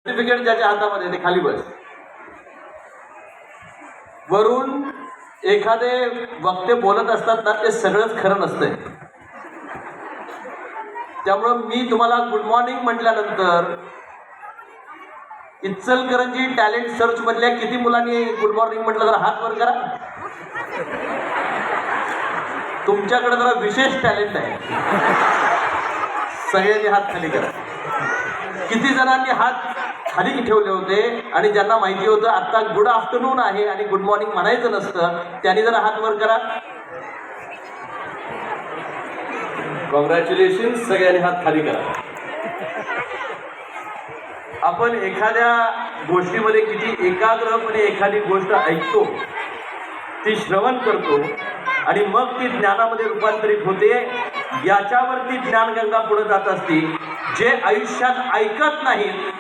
Certificate ज्याच्या हातामध्ये ते खाली बस. वरून एखादे वक्ते बोलत असतात ना, ते सगळंच खरं नसतंय. त्यामुळं मी तुम्हाला गुड मॉर्निंग म्हटल्यानंतर इचलकरंजी टॅलेंट सर्च मधल्या किती मुलांनी गुड मॉर्निंग म्हटलं तर हात वर करा. तुमच्याकडे जरा विशेष टॅलेंट आहे, सगळ्यांनी हात खाली करा. किती जणांनी हात खाली ठेवले होते आणि ज्यांना माहिती होतं आता गुड आफ्टरनून आहे आणि गुड मॉर्निंग म्हणायचं नसतं, त्यांनी जरा हात वर करा. कॉंग्रॅच्युलेशन, सगळ्यांनी हात खाली करा. आपण एखाद्या गोष्टीमध्ये किती एकाग्रपणे एखादी गोष्ट ऐकतो, ती श्रवण करतो आणि मग ती ज्ञानामध्ये रूपांतरित होते. याच्यावरती ज्ञानगंगा पुढे जात असते. जे आयुष्यात ऐकत नाहीत